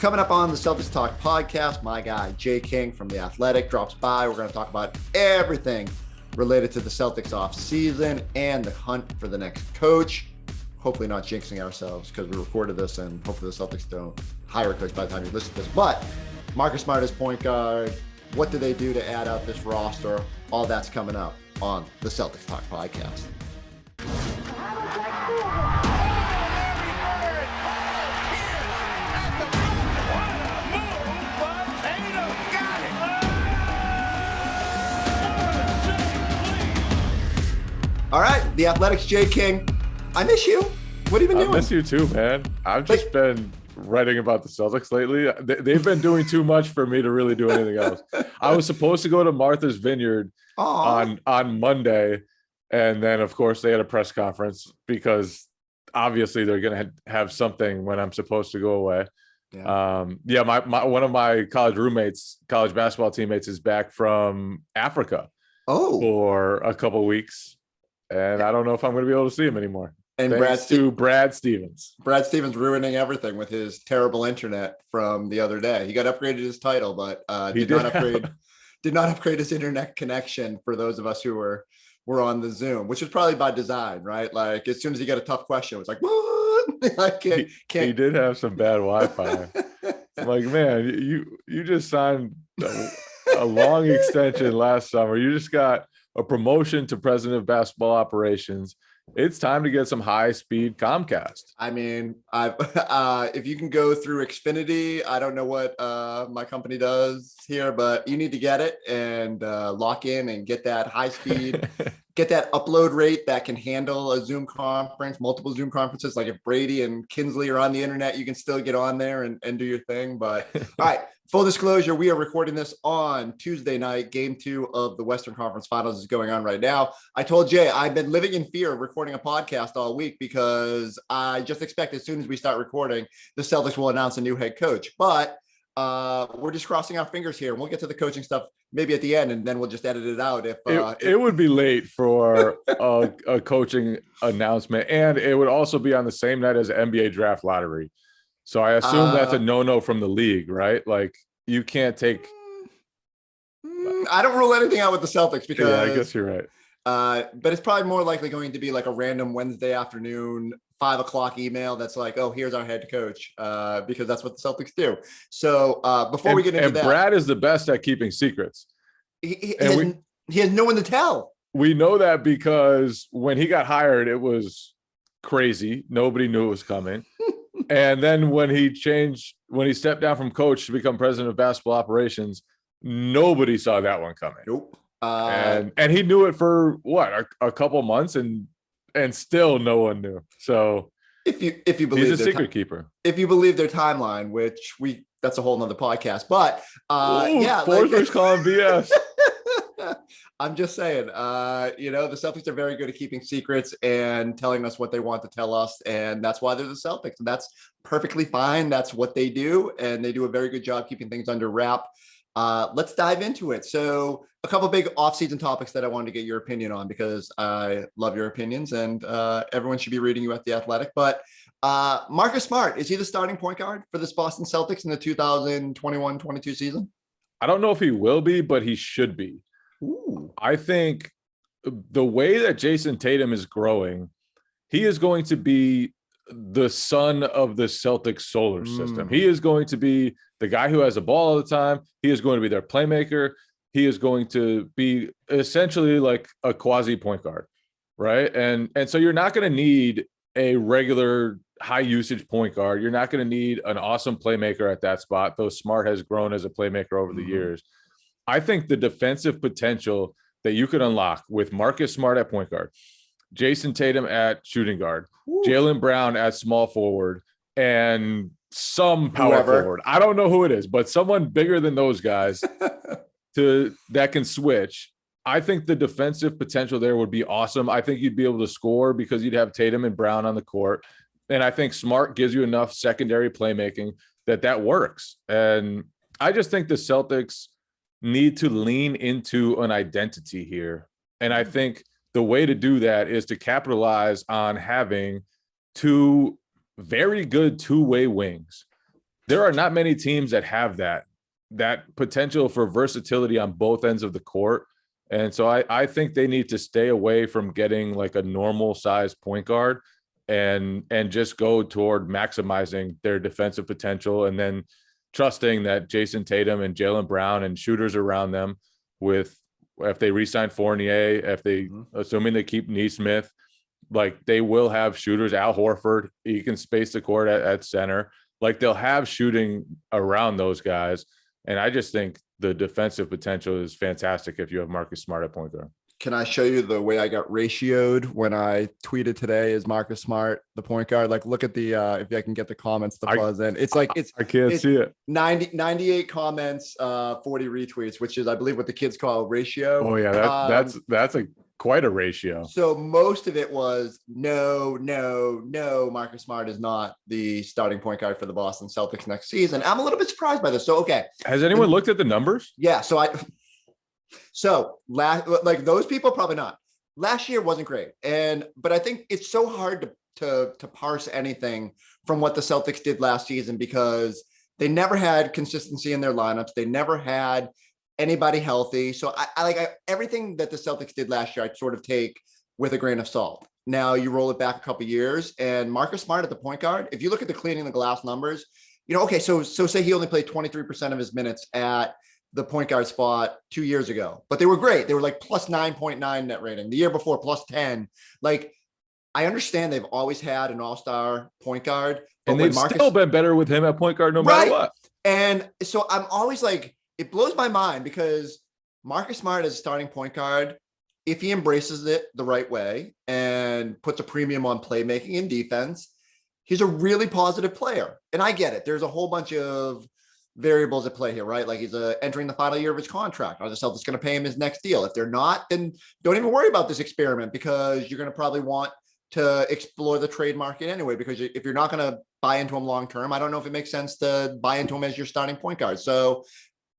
Coming up on the Celtics Talk podcast, my guy Jay King from The Athletic drops by. We're going to talk about everything related to the Celtics offseason and the hunt for the next coach. Hopefully not jinxing ourselves because we recorded this and hopefully the Celtics don't hire a coach by the time you listen to this. But Marcus Smart is point guard. What do they do to add out this roster? All that's coming up on the Celtics Talk podcast. All right, The Athletic's Jay King. I miss you. What have you been doing? I miss you too, man. I've just been writing about the Celtics lately. They've been doing too much for me to really do anything else. I was supposed to go to Martha's Vineyard on Monday, and then, of course, they had a press conference because obviously they're going to have something when I'm supposed to go away. Yeah, my one of my college basketball teammates is back from Africa for a couple weeks. And I don't know if I'm going to be able to see him anymore. And Brad Stevens. Brad Stevens ruining everything with his terrible internet from the other day. He got upgraded his title, but did not upgrade his internet connection for those of us who were on the Zoom, which is probably by design, right? Like as soon as you get a tough question, it's like, what? I can't. He did have some bad Wi-Fi. I'm like, man, you just signed a long extension last summer. You just got a promotion to president of basketball operations. It's time to get some high-speed Comcast. I mean, if you can go through Xfinity, I don't know what my company does here, but you need to get it and lock in and get that high-speed, get that upload rate that can handle a Zoom conference, multiple Zoom conferences. Like if Brady and Kinsley are on the internet, you can still get on there and do your thing. But all right. Full disclosure, we are recording this on Tuesday night. Game 2 of the Western Conference Finals is going on right now. I told Jay I've been living in fear of recording a podcast all week because I just expect as soon as we start recording, the Celtics will announce a new head coach. But we're just crossing our fingers here. We'll get to the coaching stuff maybe at the end, and then we'll just edit it out. It would be late for a coaching announcement, and it would also be on the same night as the NBA draft lottery. So I assume that's a no-no from the league, right? Like you can't take. I don't rule anything out with the Celtics because I guess you're right. But it's probably more likely going to be like a random Wednesday afternoon, 5:00 email that's like, oh, here's our head coach, because that's what the Celtics do. So before we get into that, Brad is the best at keeping secrets. He has no one to tell. We know that because when he got hired, it was crazy. Nobody knew it was coming. And then when he stepped down from coach to become president of basketball operations, nobody saw that one coming. Nope. And he knew it for what, a couple months, and still no one knew. So if you believe he's a secret keeper. If you believe their timeline, which that's a whole nother podcast. But Forsberg's calling BS. I'm just saying, the Celtics are very good at keeping secrets and telling us what they want to tell us. And that's why they're the Celtics. And that's perfectly fine. That's what they do. And they do a very good job keeping things under wrap. Let's dive into it. So a couple of big offseason topics that I wanted to get your opinion on because I love your opinions and everyone should be reading you at The Athletic. But Marcus Smart, is he the starting point guard for this Boston Celtics in the 2021-22 season? I don't know if he will be, but he should be. Ooh. I think the way that Jayson Tatum is growing, he is going to be the sun of the Celtics solar system. He is going to be the guy who has the ball all the time. He is going to be their playmaker. He is going to be essentially like a quasi point guard, right? And so you're not going to need a regular high usage point guard. You're not going to need an awesome playmaker at that spot, though Smart has grown as a playmaker over the years. I think the defensive potential that you could unlock with Marcus Smart at point guard, Jayson Tatum at shooting guard, Jaylen Brown at small forward, and some power forward. I don't know who it is, but someone bigger than those guys that can switch. I think the defensive potential there would be awesome. I think you'd be able to score because you'd have Tatum and Brown on the court. And I think Smart gives you enough secondary playmaking that works. And I just think the Celtics need to lean into an identity here. And I think the way to do that is to capitalize on having two very good two-way wings there are not many teams that have that potential for versatility on both ends of the court. And so I think they need to stay away from getting like a normal size point guard and just go toward maximizing their defensive potential, and then trusting that Jayson Tatum and Jaylen Brown and shooters around them, with if they re-sign Fournier, if they assuming they keep Neesmith, like they will have shooters. Al Horford, he can space the court at center. Like they'll have shooting around those guys. And I just think the defensive potential is fantastic if you have Marcus Smart at point guard. Can I show you the way I got ratioed when I tweeted today is Marcus Smart, the point guard? Like, look at the, if I can get the comments to buzz in. It's like, I can't see it. 98 comments, 40 retweets, which is, I believe, what the kids call a ratio. Oh yeah. That's quite a ratio. So most of it was no, Marcus Smart is not the starting point guard for the Boston Celtics next season. I'm a little bit surprised by this. So, okay. Has anyone looked at the numbers? Yeah. Like those people, probably not. Last year wasn't great. But I think it's so hard to parse anything from what the Celtics did last season, because they never had consistency in their lineups. They never had anybody healthy. So I everything that the Celtics did last year, I sort of take with a grain of salt. Now you roll it back a couple of years, and Marcus Smart at the point guard, if you look at the cleaning the glass numbers, okay, so say he only played 23% of his minutes at the point guard spot 2 years ago, but they were great. They were like plus 9.9 net rating. The year before, plus 10. Like, I understand they've always had an all-star point guard, but they've still been better with him at point guard no matter what. And so I'm always like, it blows my mind, because Marcus Smart as a starting point guard, if he embraces it the right way and puts a premium on playmaking and defense, he's a really positive player. And I get it. There's a whole bunch of variables at play here, right? Like, he's entering the final year of his contract. Are the Celtics going to pay him his next deal? If they're not, then don't even worry about this experiment, because you're going to probably want to explore the trade market anyway, because if you're not going to buy into him long-term, I don't know if it makes sense to buy into him as your starting point guard. So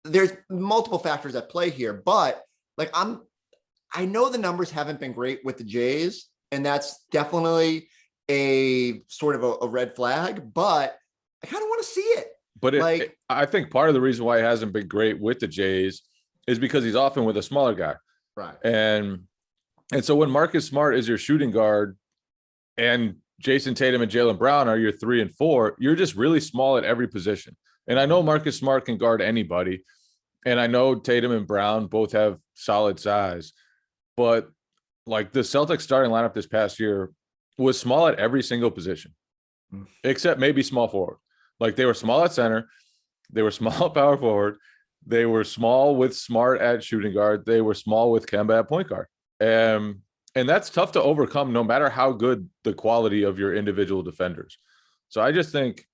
there's multiple factors at play here, but like, I know the numbers haven't been great with the Jays, and that's definitely a sort of a red flag, but I kind of want to see it. But I think part of the reason why it hasn't been great with the Jays is because he's often with a smaller guy. Right. And so when Marcus Smart is your shooting guard and Jayson Tatum and Jaylen Brown are your 3 and 4, you're just really small at every position. And I know Marcus Smart can guard anybody. And I know Tatum and Brown both have solid size. But like, the Celtics starting lineup this past year was small at every single position, except maybe small forward. Like, they were small at center, they were small at power forward, they were small with Smart at shooting guard, they were small with Kemba at point guard. And that's tough to overcome no matter how good the quality of your individual defenders. So I just think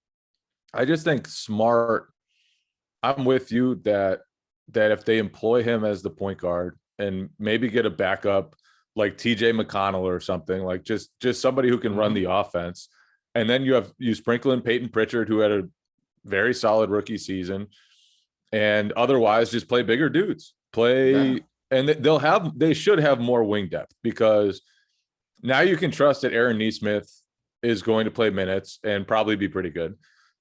Smart, I'm with you that if they employ him as the point guard and maybe get a backup like TJ McConnell or something, like just somebody who can run the offense. And then you sprinkle in Peyton Pritchard, who had a very solid rookie season, and otherwise just play bigger dudes. And they should have more wing depth, because now you can trust that Aaron Neesmith is going to play minutes and probably be pretty good.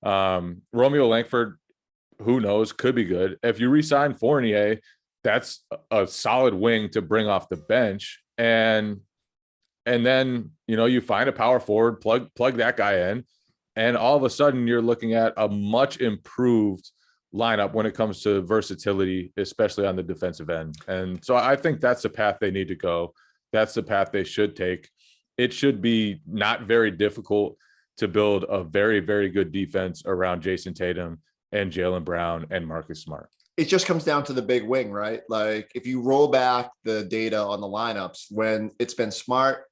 Romeo Langford, who knows, could be good. If you re-sign Fournier, that's a solid wing to bring off the bench. And then, you find a power forward, plug that guy in, and all of a sudden you're looking at a much improved lineup when it comes to versatility, especially on the defensive end. And so I think that's the path they need to go. That's the path they should take. It should be not very difficult to build a very, very good defense around Jayson Tatum and Jaylen Brown and Marcus Smart. It just comes down to the big wing, right? Like, if you roll back the data on the lineups, when it's been Smart,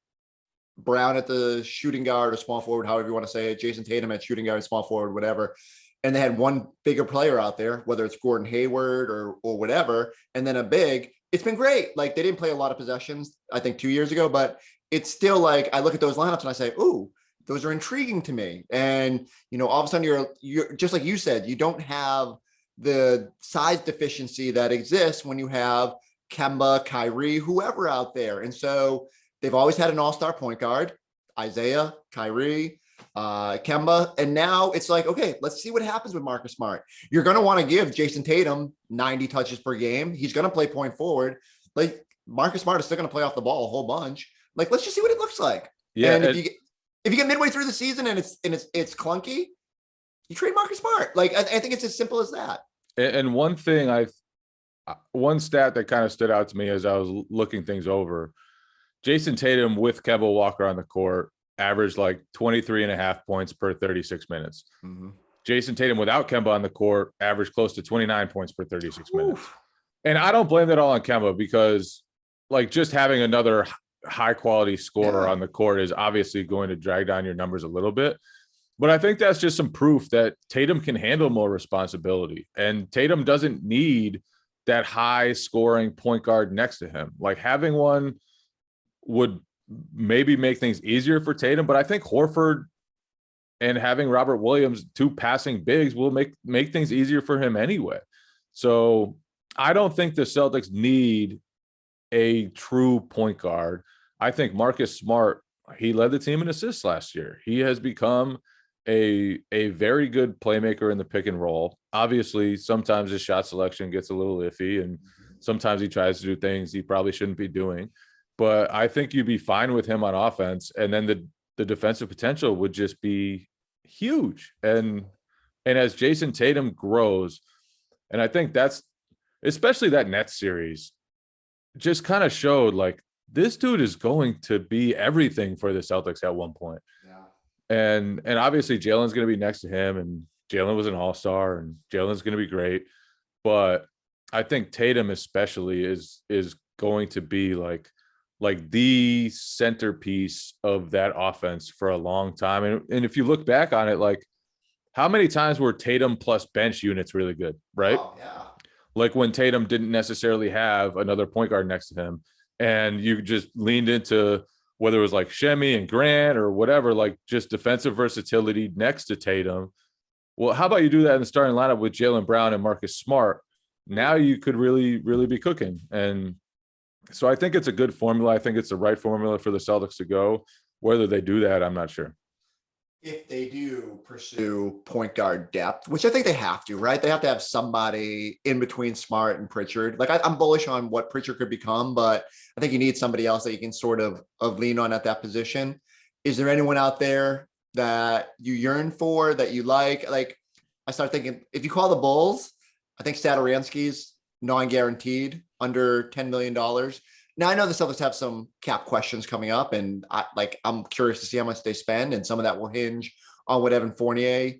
Brown at the shooting guard or small forward, however you want to say it, Jayson Tatum at shooting guard, small forward, whatever, and they had one bigger player out there, whether it's Gordon Hayward or whatever, and then a big, it's been great. Like, they didn't play a lot of possessions, I think 2 years ago, but it's still like, I look at those lineups and I say, ooh, those are intriguing to me. And, all of a sudden you're just like you said, you don't have the size deficiency that exists when you have Kemba, Kyrie, whoever out there. And so they've always had an all-star point guard, Isaiah, Kyrie. Kemba. And now it's like, okay, let's see what happens with Marcus Smart. You're going to want to give Jayson Tatum 90 touches per game. He's going to play point forward. Like Marcus Smart is still going to play off the ball a whole bunch. Like, let's just see what it looks like. Yeah. And if you get midway through the season and it's clunky, you trade Marcus Smart. Like, I think it's as simple as that. And one stat that kind of stood out to me as I was looking things over, Jayson Tatum with Kemba Walker on the court averaged like 23.5 points per 36 minutes. Mm-hmm. Jayson Tatum without Kemba on the court averaged close to 29 points per 36 minutes. And I don't blame that all on Kemba, because like just having another high quality scorer on the court is obviously going to drag down your numbers a little bit. But I think that's just some proof that Tatum can handle more responsibility, and Tatum doesn't need that high scoring point guard next to him. Like having one would maybe make things easier for Tatum, but I think Horford and having Robert Williams, two passing bigs, will make things easier for him anyway. So I don't think the Celtics need a true point guard. I think Marcus Smart, he led the team in assists last year. He has become a very good playmaker in the pick and roll. Obviously, sometimes his shot selection gets a little iffy, and sometimes he tries to do things he probably shouldn't be doing. But I think you'd be fine with him on offense, and then the defensive potential would just be huge. And as Jayson Tatum grows, and I think that's especially that Nets series just kind of showed like this dude is going to be everything for the Celtics at one point. And obviously Jaylen's going to be next to him, and Jaylen was an all-star, and Jaylen's going to be great. But I think Tatum especially is going to be like the centerpiece of that offense for a long time. And if you look back on it, like how many times were Tatum plus bench units really good, right? Oh, yeah. Like when Tatum didn't necessarily have another point guard next to him, and you just leaned into whether it was like Shemi and Grant or whatever, like just defensive versatility next to Tatum. Well, how about you do that in the starting lineup with Jaylen Brown and Marcus Smart? Now you could really, really be cooking. And so I think it's a good formula. I think it's the right formula for the Celtics to go. Whether they do that, I'm not sure. If they do pursue point guard depth, which I think they have to, right? They have to have somebody in between Smart and Pritchard. Like I'm bullish on what Pritchard could become, but I think you need somebody else that you can sort of lean on at that position. Is there anyone out there that you yearn for, that you like? Like I start thinking, if you call the Bulls, I think Satoransky's non-guaranteed under $10 million. Now, I know the Celtics have some cap questions coming up, and I'm curious to see how much they spend, and some of that will hinge on what Evan Fournier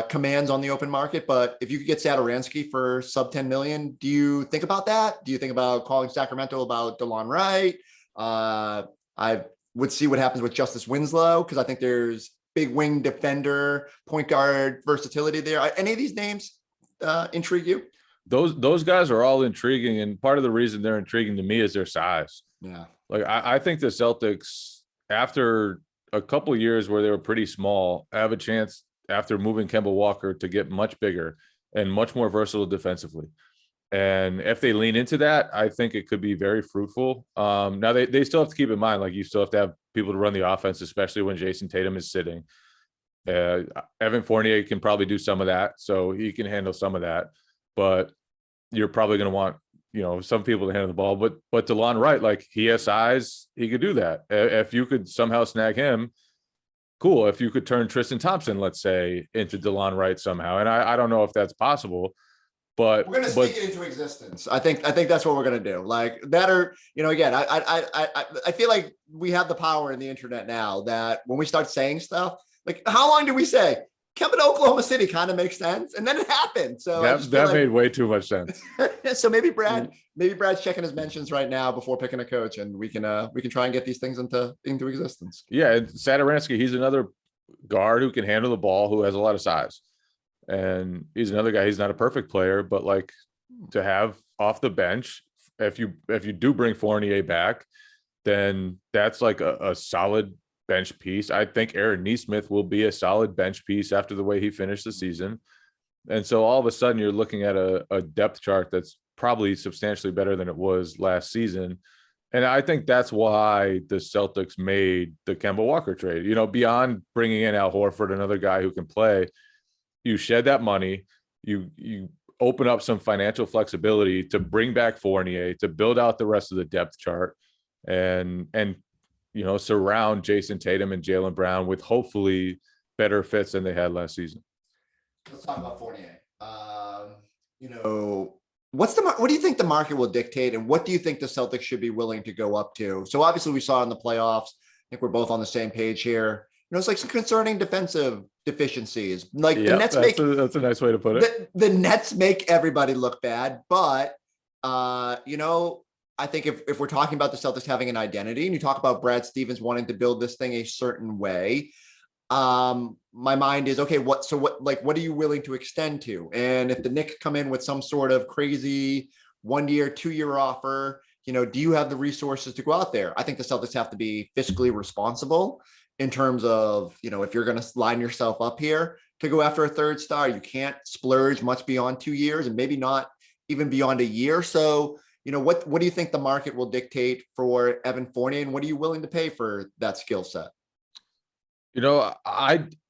commands on the open market. But if you could get Satoransky for sub 10 million, do you think about that? Do you think about calling Sacramento about DeLon Wright? I would see what happens with Justice Winslow, because I think there's big wing defender, point guard versatility there. Any of these names intrigue you? Those guys are all intriguing, and part of the reason they're intriguing to me is their size. Yeah. Like I think the Celtics, after a couple of years where they were pretty small, have a chance after moving Kemba Walker to get much bigger and much more versatile defensively. And if they lean into that, I think it could be very fruitful. Now they still have to keep in mind, like you still have to have people to run the offense, especially when Jayson Tatum is sitting. Evan Fournier can probably do some of that, so he can handle some of that. But you're probably going to want, some people to handle the ball. But DeLon Wright, like he has size, he could do that. If you could somehow snag him, cool. If you could turn Tristan Thompson, let's say, into DeLon Wright somehow, and I don't know if that's possible, but we're going to speak it into existence. I think that's what we're going to do. Like that, or again, I feel like we have the power in the internet now that when we start saying stuff, like how long do we say? Kemba to Oklahoma City kind of makes sense, and then it happened. So that made way too much sense. So maybe Brad's checking his mentions right now before picking a coach, and we can try and get these things into existence. Yeah, and Satoransky, he's another guard who can handle the ball, who has a lot of size, and he's another guy. He's not a perfect player, but like to have off the bench, if you do bring Fournier back, then that's like a solid bench piece. I think Aaron Nesmith will be a solid bench piece after the way he finished the season. And so all of a sudden you're looking at a depth chart that's probably substantially better than it was last season. And I think that's why the Celtics made the Kemba Walker trade. Beyond bringing in Al Horford, another guy who can play, you shed that money, you open up some financial flexibility to bring back Fournier, to build out the rest of the depth chart, and surround Jayson Tatum and Jaylen Brown with hopefully better fits than they had last season. Let's talk about Fournier. What do you think the market will dictate, and what do you think the Celtics should be willing to go up to? So obviously we saw in the playoffs, I think we're both on the same page here. It's like some concerning defensive deficiencies. Like the Nets that's a nice way to put it. The Nets make everybody look bad, but I think if we're talking about the Celtics having an identity, and you talk about Brad Stevens wanting to build this thing a certain way, my mind is, okay, what are you willing to extend to? And if the Knicks come in with some sort of crazy 1 year, 2 year offer, do you have the resources to go out there? I think the Celtics have to be fiscally responsible in terms of, if you're going to line yourself up here to go after a third star, you can't splurge much beyond 2 years, and maybe not even beyond a year. So, what do you think the market will dictate for Evan Fournier, and what are you willing to pay for that skill set?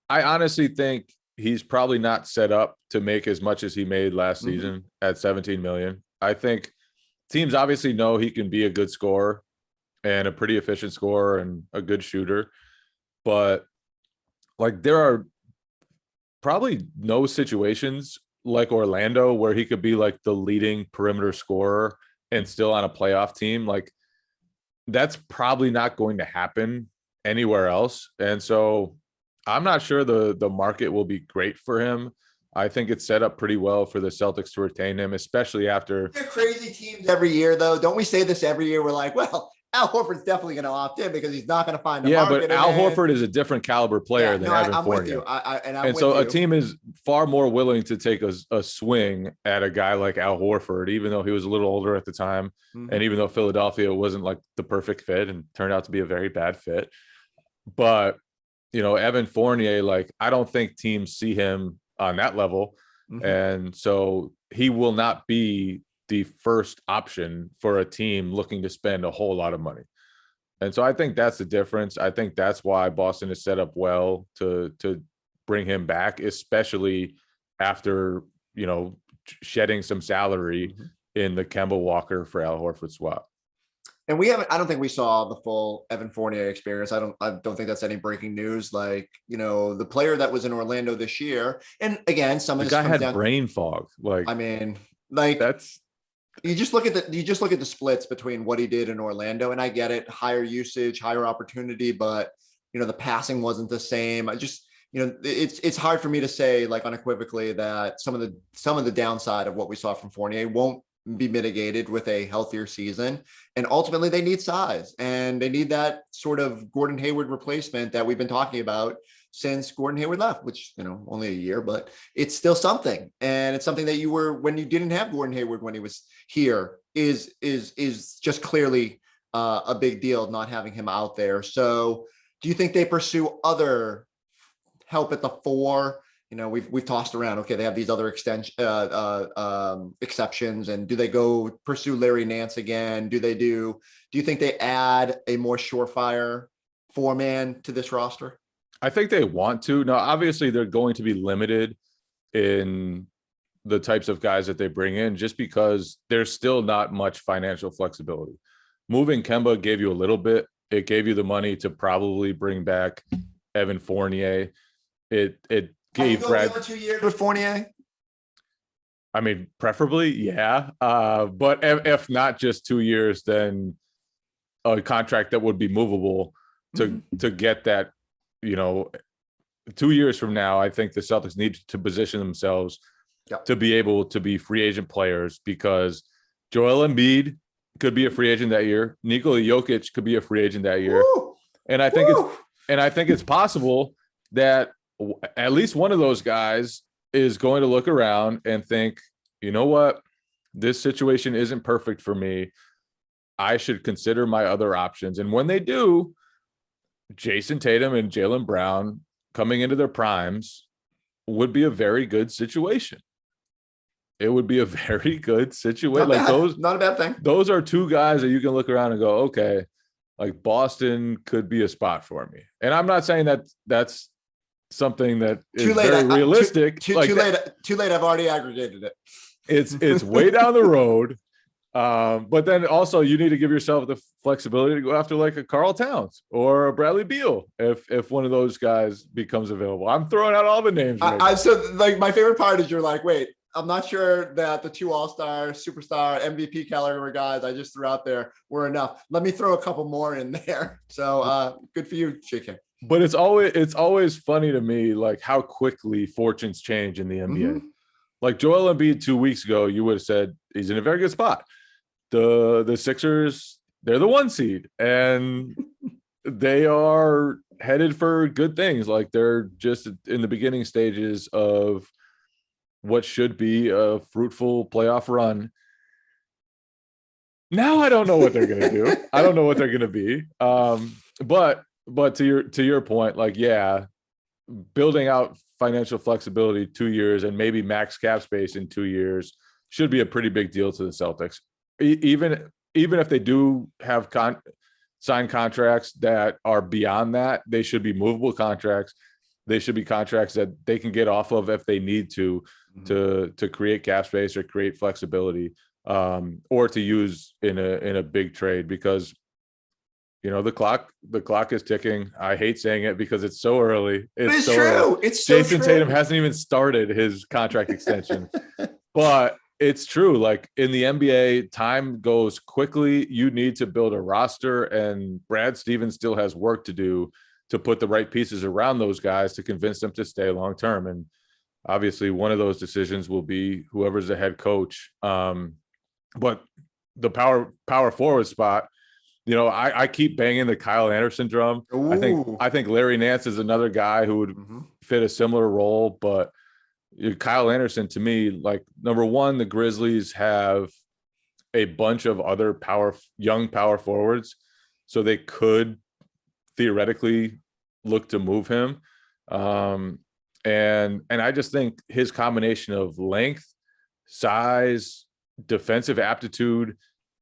I honestly think he's probably not set up to make as much as he made last season at $17 million. I think teams obviously know he can be a good scorer and a pretty efficient scorer and a good shooter, but like there are probably no situations like Orlando where he could be like the leading perimeter scorer and still on a playoff team. Like that's probably not going to happen anywhere else. And so I'm not sure the market will be great for him. I think it's set up pretty well for the Celtics to retain him, especially after. They're crazy teams every year, though. Don't we say this every year? We're like, well, Al Horford's definitely going to opt in because he's not going to find the market. But Al Horford is a different caliber player than Evan Fournier. And so a team is far more willing to take a swing at a guy like Al Horford, even though he was a little older at the time, and even though Philadelphia wasn't like the perfect fit and turned out to be a very bad fit. But Evan Fournier, like I don't think teams see him on that level, and so he will not be the first option for a team looking to spend a whole lot of money. And so I think that's the difference. I think that's why Boston is set up well to bring him back, especially after, shedding some salary in the Kemba Walker for Al Horford swap. And I don't think we saw the full Evan Fournier experience. I don't think that's any breaking news. Like, the player that was in Orlando this year, and again, some of this guy had brain fog. Like, that's. You just look at the splits between what he did in Orlando, and I get it, higher usage, higher opportunity, but the passing wasn't the same. I just, it's hard for me to say like unequivocally that some of the downside of what we saw from Fournier won't be mitigated with a healthier season. And ultimately they need size, and they need that sort of Gordon Hayward replacement that we've been talking about since Gordon Hayward left, which, only a year, but it's still something. And it's something that when you didn't have Gordon Hayward when he was here is just clearly a big deal not having him out there. So do you think they pursue other help at the four? We've tossed around, okay, they have these other exceptions, and do they go pursue Larry Nance again? Do you think they add a more surefire four-man to this roster? I think they want to. Now, obviously, they're going to be limited in the types of guys that they bring in just because there's still not much financial flexibility. Moving Kemba gave you a little bit. It gave you the money to probably bring back Evan Fournier. It gave Brad 2 years with Fournier. I mean, preferably, yeah. But if not just 2 years, then a contract that would be movable to get that. 2 years from now, I think the Celtics need to position themselves to be able to be free agent players, because Joel Embiid could be a free agent that year. Nikola Jokic could be a free agent that year. Woo! And I think it's possible that at least one of those guys is going to look around and think, you know what, this situation isn't perfect for me. I should consider my other options. And when they do, Jayson Tatum and Jaylen Brown coming into their primes would be a very good situation. it would be a very good situation. Like not a bad thing. Those are two guys that you can look around and go, okay, like Boston could be a spot for me. And I'm not saying that that's something that is very realistic. Too late. I've already aggregated it. It's way down the road. But then also you need to give yourself the flexibility to go after like a Karl Towns or a Bradley Beal if one of those guys becomes available. I'm throwing out all the names. So like my favorite part is you're like, wait, I'm not sure that the 2 all-star, superstar, MVP caliber guys I just threw out there were enough. Let me throw a couple more in there. So good for you, JK. But it's always funny to me like how quickly fortunes change in the NBA. Mm-hmm. Like Joel Embiid 2 weeks ago, you would have said he's in a very good spot. The Sixers, they're the 1 seed, and they are headed for good things. Like they're just in the beginning stages of what should be a fruitful playoff run. Now I don't know what they're going to do. I don't know what they're going to be. But to your point, like, yeah, building out financial flexibility 2 years and maybe max cap space in 2 years should be a pretty big deal to the Celtics. Even if they do have signed contracts that are beyond that, they should be movable contracts. They should be contracts that they can get off of if they need to create cap space or create flexibility, or to use in a big trade, because the clock is ticking. I hate saying it because it's so early. It's so true. Early. It's so Jayson Tatum hasn't even started his contract extension, but it's true. Like in the NBA, time goes quickly. You need to build a roster, and Brad Stevens still has work to do to put the right pieces around those guys to convince them to stay long term. And obviously, one of those decisions will be whoever's the head coach. But the power forward spot, I keep banging the Kyle Anderson drum. Ooh. I think Larry Nance is another guy who would fit a similar role, but Kyle Anderson, to me, like, number one, the Grizzlies have a bunch of other young power forwards, so they could theoretically look to move him. And I just think his combination of length, size, defensive aptitude,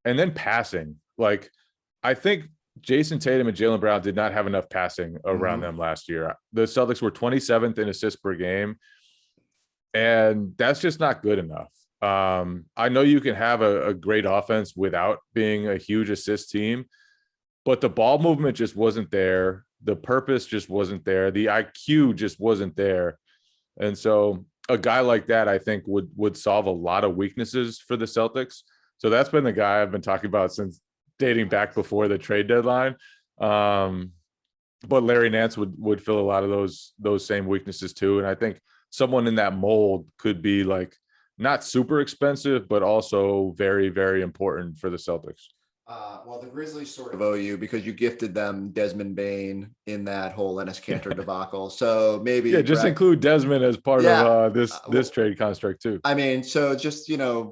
and then passing. Like, I think Jayson Tatum and Jaylen Brown did not have enough passing around them last year. The Celtics were 27th in assists per game, and that's just not good enough. I know you can have a great offense without being a huge assist team, but the ball movement just wasn't there. The purpose just wasn't there. The IQ just wasn't there. And so a guy like that, I think, would solve a lot of weaknesses for the Celtics. So that's been the guy I've been talking about since dating back before the trade deadline. But Larry Nance would fill a lot of those same weaknesses too. And I think someone in that mold could be like not super expensive, but also very, very important for the Celtics. Well, the Grizzlies sort of owe you because you gifted them Desmond Bane in that whole Enes Kanter debacle. So maybe just include Desmond as part of this trade construct too. I mean, so just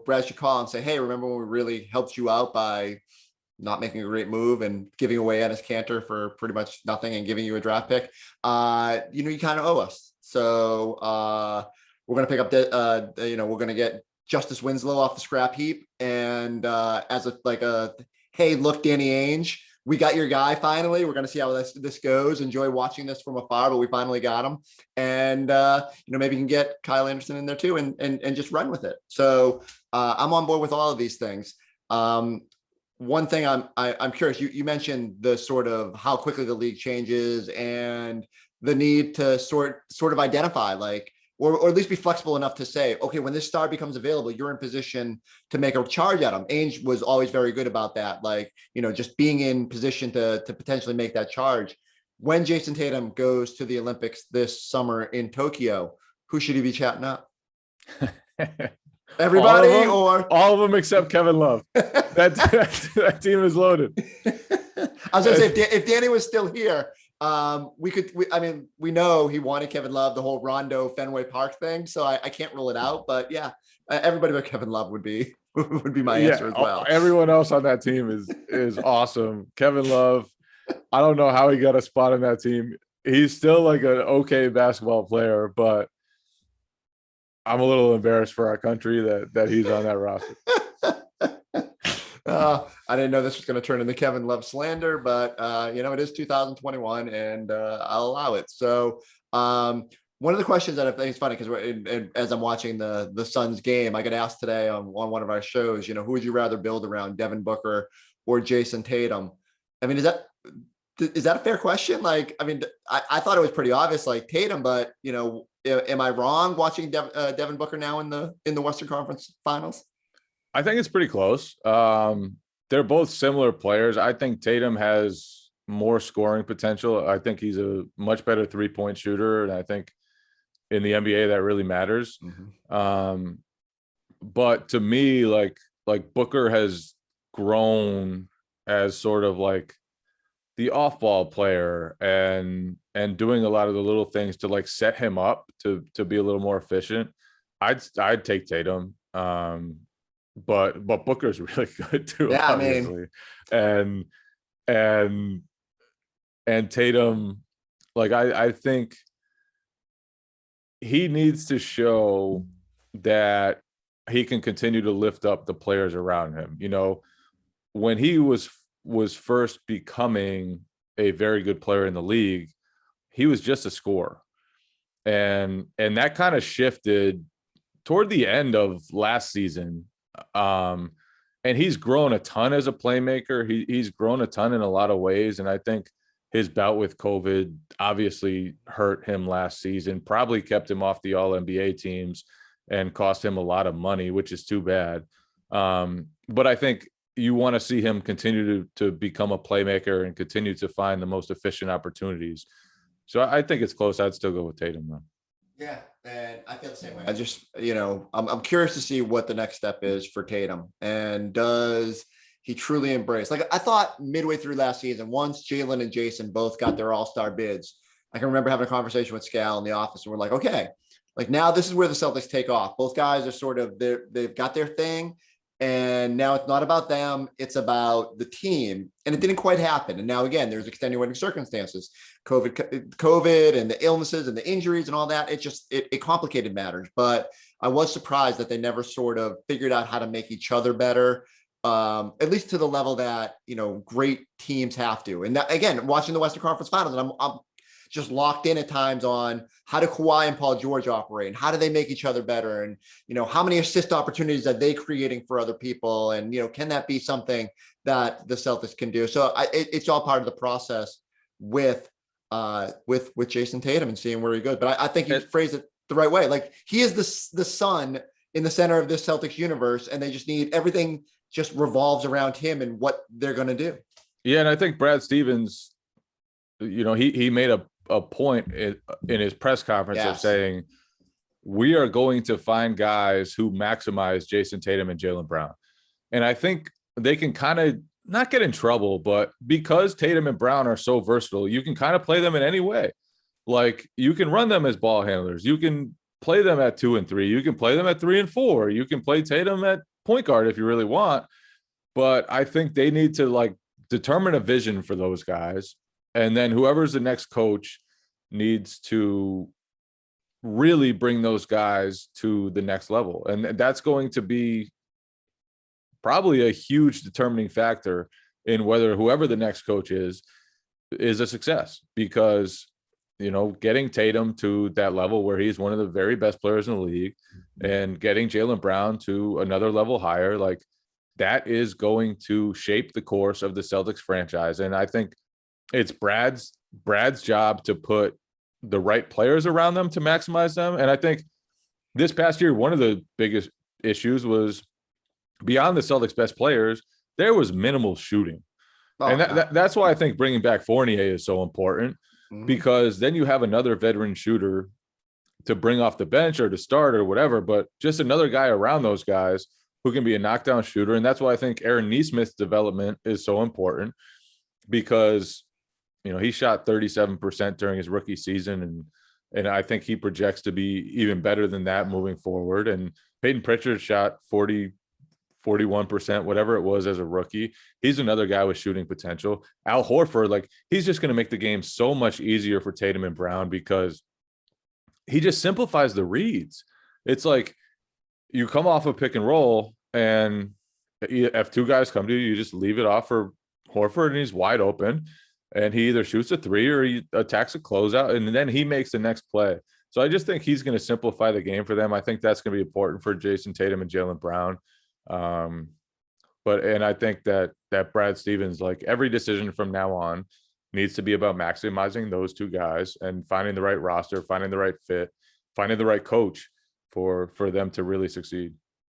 Brad should call and say, hey, remember when we really helped you out by not making a great move and giving away Enes Kanter for pretty much nothing and giving you a draft pick? You kind of owe us. So we're going to pick up we're going to get Justice Winslow off the scrap heap, and as a hey, look, Danny Ainge, we got your guy finally. We're going to see how this goes. Enjoy watching this from afar, but we finally got him. And, maybe you can get Kyle Anderson in there too and just run with it. So I'm on board with all of these things. One thing I'm curious, you mentioned the sort of how quickly the league changes and the need to sort of identify or at least be flexible enough to say, okay, when this star becomes available, you're in position to make a charge at him. Ainge was always very good about that. Just being in position to potentially make that charge. When Jayson Tatum goes to the Olympics this summer in Tokyo, who should he be chatting up? Everybody or all of them except Kevin Love. That team is loaded. I was going to say, if Danny was still here, we know he wanted Kevin Love, the whole Rondo Fenway Park thing. So I can't rule it out, but yeah, everybody but Kevin Love would be my answer as well. Everyone else on that team is awesome. Kevin Love, I don't know how he got a spot on that team. He's still like an okay basketball player, but I'm a little embarrassed for our country that he's on that roster. I didn't know this was going to turn into Kevin Love slander, but it is 2021, and I'll allow it. So one of the questions that I think is funny, because as I'm watching the Suns game, I got asked today on one of our shows, who would you rather build around, Devin Booker or Jayson Tatum? I mean, is that a fair question? Like, I mean, I thought it was pretty obvious, like Tatum, but am I wrong watching Devin Booker now in the Western Conference Finals? I think it's pretty close. They're both similar players. I think Tatum has more scoring potential. I think he's a much better 3-point shooter, and I think in the NBA that really matters. Mm-hmm. But to me, like Booker has grown as sort of like the off-ball player and doing a lot of the little things to like set him up to be a little more efficient. I'd take Tatum. But Booker's really good too, yeah, obviously. I mean, and Tatum, like I think he needs to show that he can continue to lift up the players around him. When he was first becoming a very good player in the league, he was just a scorer. And that kind of shifted toward the end of last season. And he's grown a ton as a playmaker. He's grown a ton in a lot of ways. And I think his bout with COVID obviously hurt him last season, probably kept him off the All-NBA teams and cost him a lot of money, which is too bad. But I think you want to see him continue to become a playmaker and continue to find the most efficient opportunities. So I think it's close. I'd still go with Tatum though. Yeah, and I feel the same way. I just, I'm curious to see what the next step is for Tatum, and does he truly embrace? Like I thought midway through last season, once Jaylen and Jayson both got their all-star bids, I can remember having a conversation with Scal in the office, and we're like, okay, like now this is where the Celtics take off. Both guys are sort of they've got their thing. And now it's not about them, it's about the team. And it didn't quite happen. And now, again, there's extenuating circumstances, COVID and the illnesses and the injuries and all that. It complicated matters. But I was surprised that they never sort of figured out how to make each other better, at least to the level that, great teams have to. And that, again, watching the Western Conference Finals, and I'm just locked in at times on how do Kawhi and Paul George operate, and how do they make each other better, and how many assist opportunities are they creating for other people, and can that be something that the Celtics can do? So it's all part of the process with Jayson Tatum and seeing where he goes. But I think you phrased it the right way. Like he is the sun in the center of this Celtics universe, and they just need everything just revolves around him and what they're going to do. Yeah, and I think Brad Stevens, he made a point in his press conference of saying, we are going to find guys who maximize Jayson Tatum and Jaylen Brown. And I think they can kind of not get in trouble, but because Tatum and Brown are so versatile, you can kind of play them in any way. Like you can run them as ball handlers. You can play them at 2 and 3. You can play them at 3 and 4. You can play Tatum at point guard if you really want. But I think they need to like determine a vision for those guys. And then whoever's the next coach needs to really bring those guys to the next level. And that's going to be probably a huge determining factor in whether whoever the next coach is a success, because, getting Tatum to that level where he's one of the very best players in the league and getting Jaylen Brown to another level higher, like that is going to shape the course of the Celtics franchise. And I think it's Brad's job to put the right players around them to maximize them. And I think this past year, one of the biggest issues was beyond the Celtics' best players, there was minimal shooting. And that's why I think bringing back Fournier is so important, because then you have another veteran shooter to bring off the bench or to start or whatever, but just another guy around those guys who can be a knockdown shooter. And that's why I think Aaron Nesmith's development is so important, because he shot 37% during his rookie season, and I think he projects to be even better than that moving forward. And Peyton Pritchard shot 41%, whatever it was as a rookie. He's another guy with shooting potential. Al Horford, like he's just going to make the game so much easier for Tatum and Brown, because he just simplifies the reads. it's like you come off a pick and roll, and if two guys come to you, you just leave it off for Horford, and he's wide open, and he either shoots a three or he attacks a closeout, and then he makes the next play. So I just think he's going to simplify the game for them. I think that's going to be important for Jayson Tatum and Jaylen Brown. And I think that Brad Stevens, like, every decision from now on needs to be about maximizing those two guys and finding the right roster, finding the right fit, finding the right coach for them to really succeed.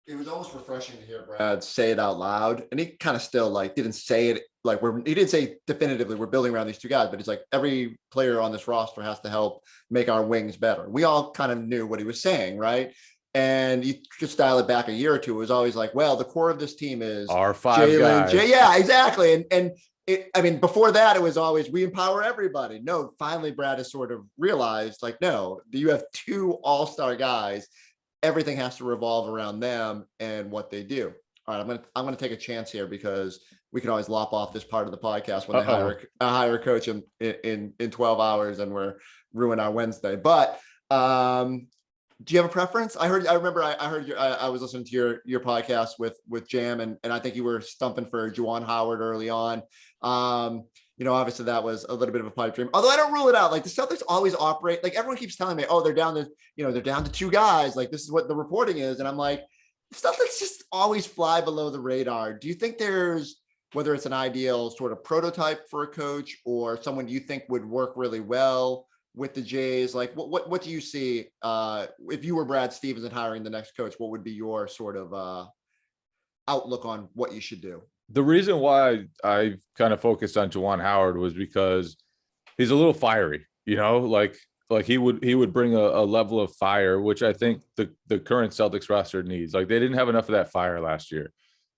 It was almost refreshing to hear Brad say it out loud, and he kind of still like didn't say it like he didn't say definitively we're building around these two guys, but he's like, every player on this roster has to help make our wings better. We all kind of knew what he was saying, right? And you just dial it back a year or two, it was always like, well, the core of this team is our five Jaylen, guys. Yeah, exactly. And I mean, before that, it was always we empower everybody. No, finally, Brad has sort of realized, like, no, you have two all-star guys. Everything has to revolve around them and what they do. All right, I'm gonna take a chance here because we can always lop off this part of the podcast when they hire a coach in 12 hours and we're ruin our Wednesday. But do you have a preference? I heard I was listening to your podcast with Jam, and I think you were stumping for Juwan Howard early on. Obviously that was a little bit of a pipe dream, although I don't rule it out. Like, the Celtics always operate, like, everyone keeps telling me, oh, they're down to two guys. Like, this is what the reporting is. And I'm like, the Celtics just always fly below the radar. Do you think there's, whether it's an ideal sort of prototype for a coach or someone you think would work really well with the Jays? Like, what do you see if you were Brad Stevens and hiring the next coach? What would be your sort of outlook on what you should do? The reason why I kind of focused on Juwan Howard was because he's a little fiery, like he would bring a level of fire, which I think the current Celtics roster needs. Like, they didn't have enough of that fire last year.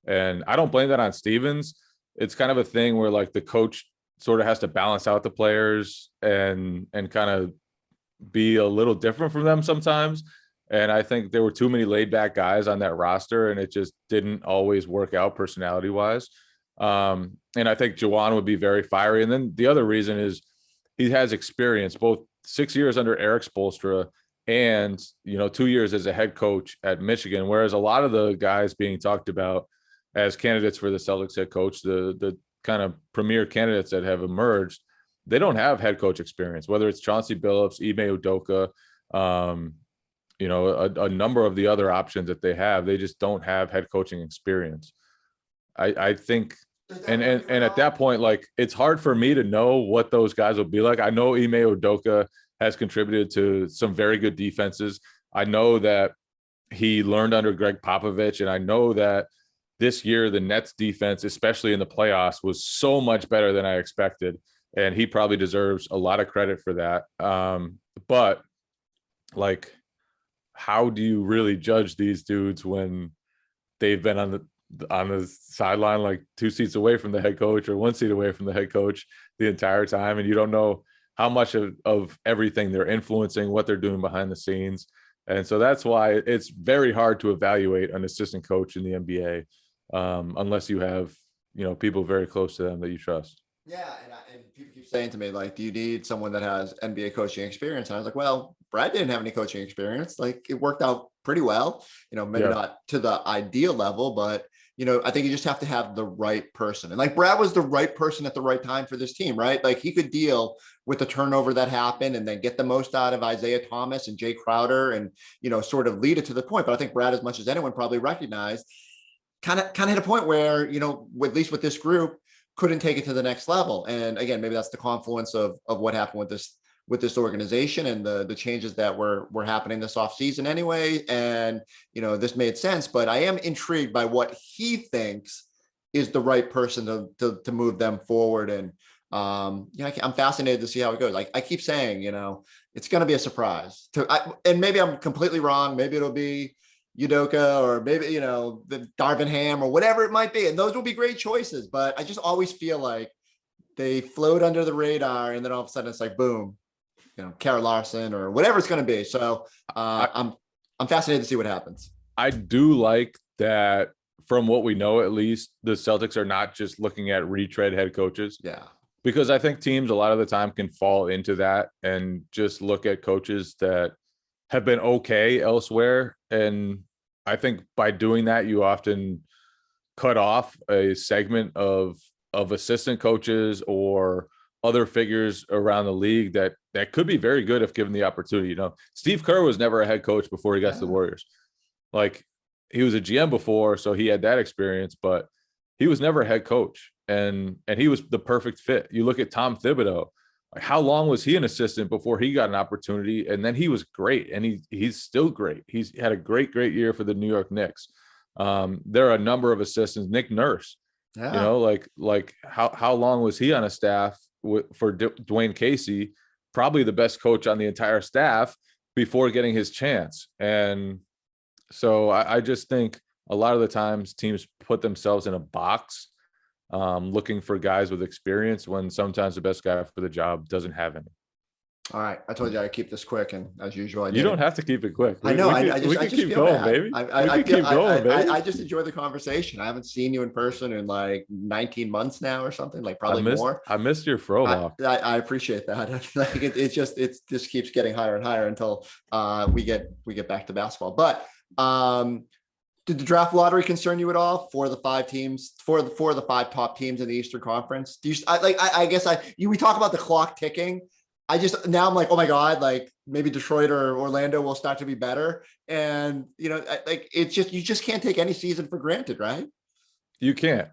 And I don't blame that on Stevens. It's kind of a thing where, like, the coach sort of has to balance out the players and kind of be a little different from them sometimes. And I think there were too many laid back guys on that roster, and it just didn't always work out personality wise. And I think Juwan would be very fiery. And then the other reason is he has experience, both 6 years under Eric Spoelstra and, 2 years as a head coach at Michigan. Whereas a lot of the guys being talked about as candidates for the Celtics head coach, the kind of premier candidates that have emerged, they don't have head coach experience, whether it's Chauncey Billups, Ime Udoka, a number of the other options that they have. They just don't have head coaching experience. I think, and at that point, like, it's hard for me to know what those guys will be like. I know Ime Udoka has contributed to some very good defenses. I know that he learned under Greg Popovich, and I know that this year the Nets defense, especially in the playoffs, was so much better than I expected, and he probably deserves a lot of credit for that. But, like, how do you really judge these dudes when they've been on the sideline, like 2 seats away from the head coach or 1 seat away from the head coach the entire time, and you don't know how much of everything they're influencing, what they're doing behind the scenes? And so that's why it's very hard to evaluate an assistant coach in the NBA unless you have, people very close to them that you trust. Yeah, and people keep saying to me, like, do you need someone that has NBA coaching experience? And I was like, well, Brad didn't have any coaching experience. Like, it worked out pretty well, maybe not to the ideal level, but, I think you just have to have the right person. And, like, Brad was the right person at the right time for this team, right? Like, he could deal with the turnover that happened and then get the most out of Isaiah Thomas and Jay Crowder and, sort of lead it to the point. But I think Brad, as much as anyone, probably recognized, kind of hit a point where, at least with this group, couldn't take it to the next level. And again, maybe that's the confluence of what happened with this organization and the changes that were happening this offseason anyway. And, this made sense, but I am intrigued by what he thinks is the right person to move them forward. And, I'm fascinated to see how it goes. I keep saying, it's going to be a surprise and maybe I'm completely wrong. Maybe it'll be Udoka or maybe, the Darvin Ham or whatever it might be. And those will be great choices, but I just always feel like they float under the radar and then all of a sudden it's like, boom, Kara Larson or whatever it's going to be. So I'm fascinated to see what happens. I do like that, from what we know, at least, the Celtics are not just looking at retread head coaches. Yeah. Because I think teams a lot of the time can fall into that and just look at coaches that have been okay elsewhere. And I think by doing that, you often cut off a segment of assistant coaches or other figures around the league that could be very good if given the opportunity. You know, Steve Kerr was never a head coach before he got to the Warriors. Like, he was a GM before, so he had that experience, but he was never a head coach, and he was the perfect fit. You look at Tom Thibodeau. Like, how long was he an assistant before he got an opportunity? And then he was great, and he's still great. He's had a great year for the New York Knicks. There are a number of assistants. Nick Nurse, you know, like how long was he on a staff for Dwayne Casey? Probably the best coach on the entire staff before getting his chance. And so I just think a lot of the times teams put themselves in a box, looking for guys with experience when sometimes the best guy for the job doesn't have any. All right. I told you I'd keep this quick, and as usual, you don't have to keep it quick. I know. I just keep feel going, bad. baby. I just enjoy the conversation. I haven't seen you in person in like 19 months now or something, like probably more. I missed your throw walk. I appreciate that. Like it just keeps getting higher and higher until we get back to basketball. But did the draft lottery concern you at all for the 5 teams, for the 5 top teams in the Eastern Conference? Do you we talk about the clock ticking. Now I'm like, oh my God, like maybe Detroit or Orlando will start to be better. And, you know, like you just can't take any season for granted, right? You can't.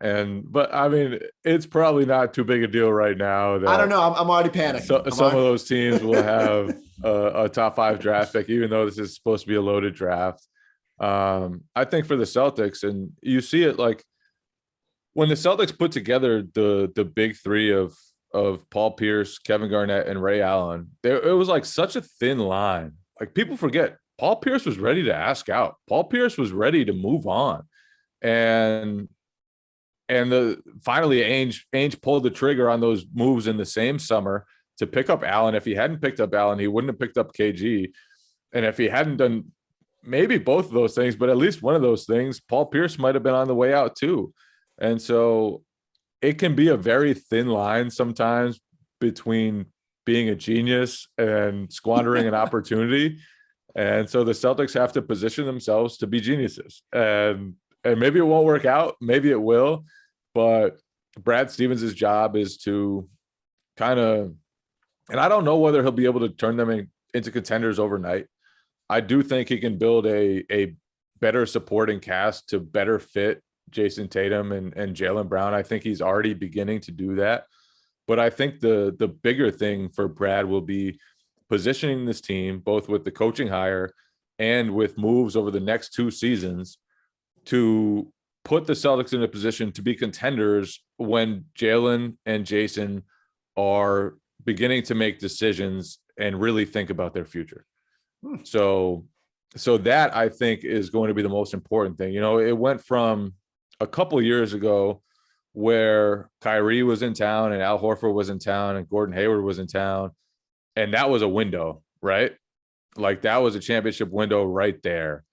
But I mean, it's probably not too big a deal right now. I don't know. I'm already panicking. Some of those teams will have a top 5 draft pick, even though this is supposed to be a loaded draft. I think for the Celtics, and you see it like when the Celtics put together the big 3 of Paul Pierce, Kevin Garnett, and Ray Allen, it was like such a thin line. Like, people forget Paul Pierce was ready to ask out. Paul Pierce was ready to move on. And finally Ainge pulled the trigger on those moves in the same summer to pick up Allen. If he hadn't picked up Allen, he wouldn't have picked up KG. And if he hadn't done maybe both of those things, but at least one of those things, Paul Pierce might have been on the way out too. And so it can be a very thin line sometimes between being a genius and squandering an opportunity. And so the Celtics have to position themselves to be geniuses. And maybe it won't work out. Maybe it will. But Brad Stevens' job is to kind of, and I don't know whether he'll be able to turn them into contenders overnight. I do think he can build a better supporting cast to better fit Jayson Tatum and Jaylen Brown. I think he's already beginning to do that. But I think the bigger thing for Brad will be positioning this team, both with the coaching hire and with moves over the next 2 seasons, to put the Celtics in a position to be contenders when Jaylen and Jayson are beginning to make decisions and really think about their future. So that, I think, is going to be the most important thing. You know, it went from a couple of years ago where Kyrie was in town and Al Horford was in town and Gordon Hayward was in town, and that was a window, right? Like, that was a championship window right there.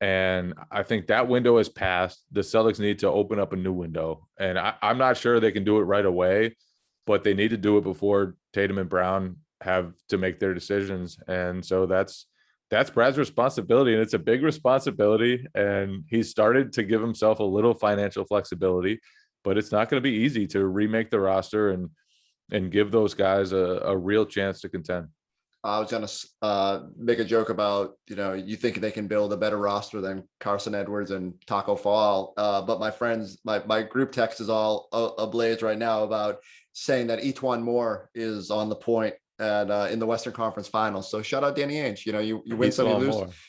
And I think that window has passed. The Celtics need to open up a new window. And I'm not sure they can do it right away, but they need to do it before Tatum and Brown have to make their decisions. And so that's Brad's responsibility, and it's a big responsibility. And he started to give himself a little financial flexibility, but it's not going to be easy to remake the roster and give those guys a real chance to contend. I was going to make a joke about, you know, you think they can build a better roster than Carson Edwards and Taco Fall. But my friends, my group text is all ablaze right now about saying that Etuan Moore is on the point in the Western Conference Finals. So shout out Danny Ainge. You know, you win some,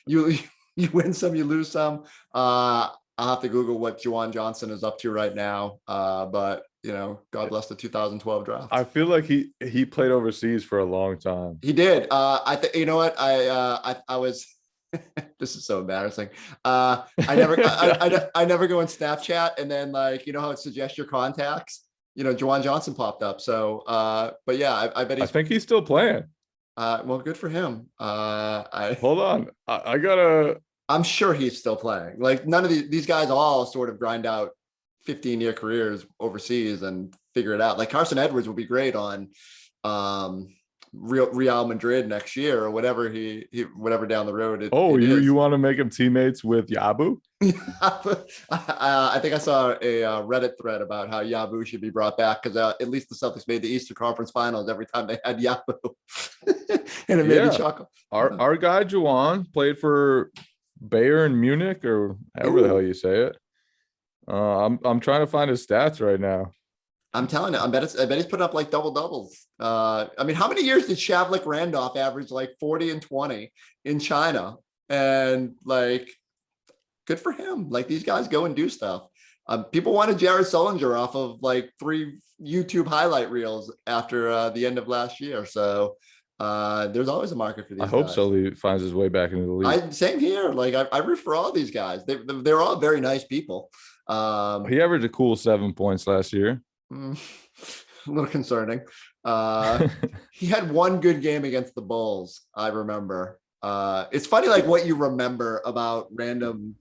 you lose. You win some, you lose some. I'll have to Google what Juwan Johnson is up to right now. But you know, God bless the 2012 draft. I feel like he played overseas for a long time. He did. You know what? I was. This is so embarrassing. I never go on Snapchat, and then, like, you know how it suggests your contacts. You know, Juwan Johnson popped up. So, but yeah, I bet I think he's still playing. Well, good for him. Hold on. I gotta. I'm sure he's still playing. Like, none of these guys all sort of grind out 15-year careers overseas and figure it out. Like, Carson Edwards would be great on Real Madrid next year or whatever he whatever down the road. You want to make him teammates with Yabu? I think I saw a Reddit thread about how Yabu should be brought back because at least the Celtics made the Eastern Conference Finals every time they had Yabu, and it made me chuckle. Our guy Juwan played for Bayern Munich or however the hell you say it. I'm trying to find his stats right now. I'm telling you, I bet he's putting up like double doubles. I mean, how many years did Shavlik Randolph average like 40 and 20 in China? And like, good for him. Like these guys go and do stuff. People wanted Jared Sullinger off of like 3 YouTube highlight reels after the end of last year. So there's always a market for these guys. I hope Sully finds his way back into the league. Same here. Like I root for all these guys. They're all very nice people. He averaged a cool 7 points last year. A little concerning. He had one good game against the Bulls, I remember. It's funny like what you remember about random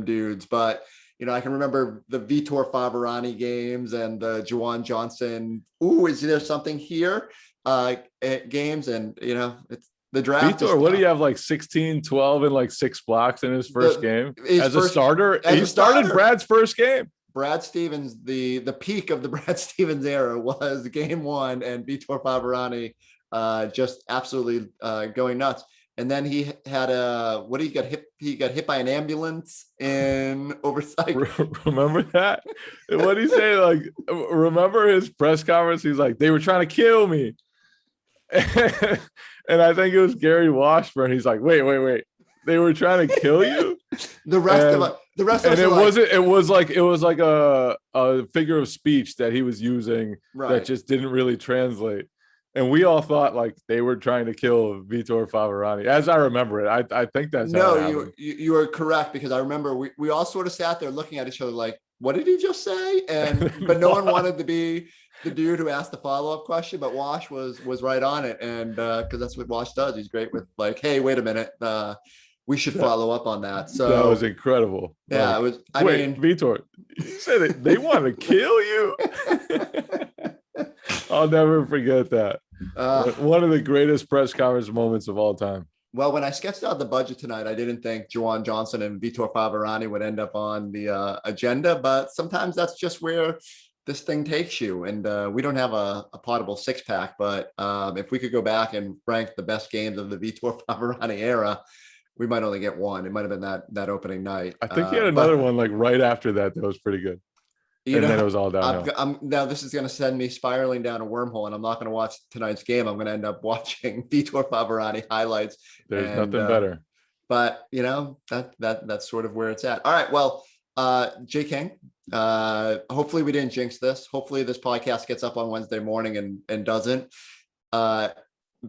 dudes, but you know, I can remember the Vitor Favarani games and the Juwan Johnson. Ooh, is there something here? Games, and you know, it's the draft. Vitor, what do you have, like 16, 12, and like 6 blocks in his first game as a starter? He started Brad's first game. Brad Stevens, the peak of the Brad Stevens era was game 1, and Vitor Favarani just absolutely going nuts. And then he had he got hit by an ambulance in oversight. Remember that? What did he say? Like, remember his press conference? He's like, they were trying to kill me. And I think it was Gary Washburn. He's like, wait. They were trying to kill you? The rest of us. It was like a figure of speech that he was using that just didn't really translate. And we all thought like they were trying to kill Vitor Favarani, as I remember it. I think that's you are correct, because I remember we all sort of sat there looking at each other like, what did he just say? But no one wanted to be the dude who asked the follow-up question. But Wash was right on it, and because that's what Wash does. He's great with like, hey, wait a minute, we should follow up on that. So that was incredible. Yeah, like, it was. I mean, Vitor, you said they want to kill you. I'll never forget that. One of the greatest press conference moments of all time. Well, when I sketched out the budget tonight, I didn't think Juwan Johnson and Vitor Favarani would end up on the agenda, but sometimes that's just where this thing takes you. And we don't have a potable 6-pack, but if we could go back and rank the best games of the Vitor Favarani era, we might only get one. It might have been that opening night. I think he had another one like right after that was pretty good. Then it was all downhill. Now this is going to send me spiraling down a wormhole, and I'm not going to watch tonight's game. I'm going to end up watching Vitor Favarani highlights. There's nothing better. But you know, that's sort of where it's at. All right. Well, J King, hopefully we didn't jinx this. Hopefully this podcast gets up on Wednesday morning and doesn't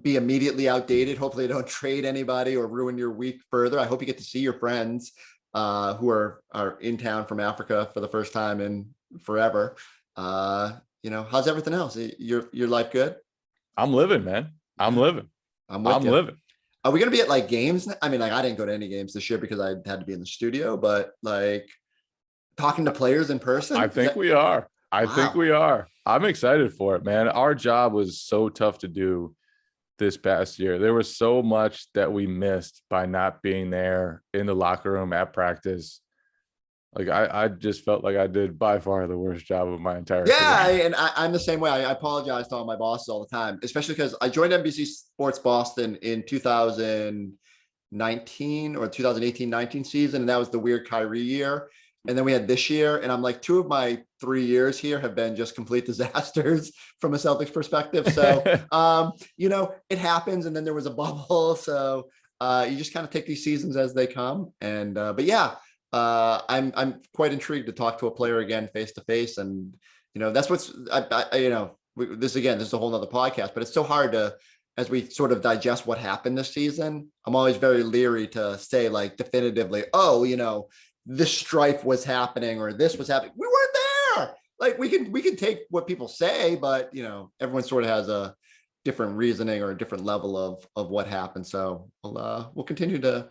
be immediately outdated. Hopefully you don't trade anybody or ruin your week further. I hope you get to see your friends who are in town from Africa for the first time in forever. You know, how's everything else? Your life good? I'm living, man. I'm living. I'm living. Are we going to be at like games? I mean, like I didn't go to any games this year because I had to be in the studio, but like talking to players in person? I think we are. I think we are. I'm excited for it, man. Our job was so tough to do this past year. There was so much that we missed by not being there in the locker room at practice. Like I just felt like I did by far the worst job of my entire career. And I'm the same way. I apologize to all my bosses all the time, especially because I joined NBC Sports Boston in 2019 or 2018-19 season, and that was the weird Kyrie year. And then we had this year, and I'm like, 2 of my 3 years here have been just complete disasters from a Celtics perspective. So, you know, it happens. And then there was a bubble. So you just kind of take these seasons as they come. And, but yeah, I'm quite intrigued to talk to a player again, face to face. And, you know, that's what's, you know, this is a whole nother podcast, but it's so hard to, as we sort of digest what happened this season, I'm always very leery to say like definitively, oh, you know, this strife was happening or this was happening. We weren't there. Like we can take what people say, but you know, everyone sort of has a different reasoning or a different level of what happened. So we'll continue to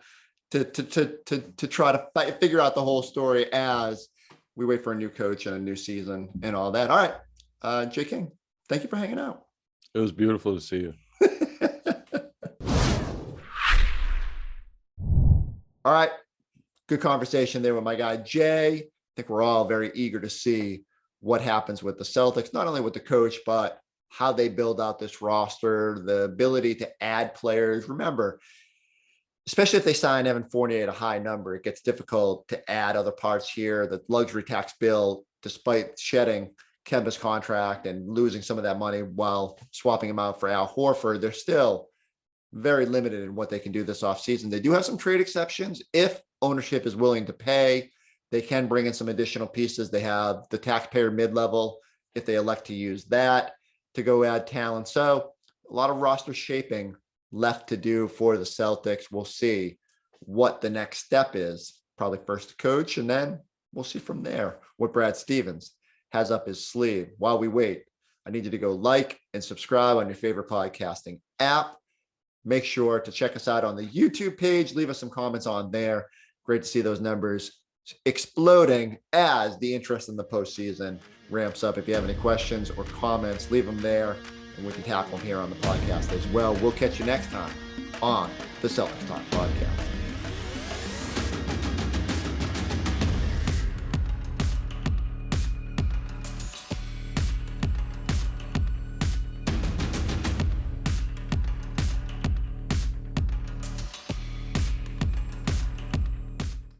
try to figure out the whole story as we wait for a new coach and a new season and all that. All right, J King, thank you for hanging out. It was beautiful to see you. All right. Good conversation there with my guy, Jay. I think we're all very eager to see what happens with the Celtics, not only with the coach, but how they build out this roster, the ability to add players. Remember, especially if they sign Evan Fournier at a high number, it gets difficult to add other parts here. The luxury tax bill, despite shedding Kemba's contract and losing some of that money while swapping him out for Al Horford, they're still very limited in what they can do this offseason. They do have some trade exceptions. If ownership is willing to pay, they can bring in some additional pieces. They have the taxpayer mid-level if they elect to use that to go add talent. So a lot of roster shaping left to do for the Celtics. We'll see what the next step is. Probably first to coach, and then we'll see from there what Brad Stevens has up his sleeve. While we wait, I need you to go like and subscribe on your favorite podcasting app. Make sure to check us out on the YouTube page. Leave us some comments on there. Great to see those numbers exploding as the interest in the postseason ramps up. If you have any questions or comments, leave them there, and we can tackle them here on the podcast as well. We'll catch you next time on the Celtics Talk podcast.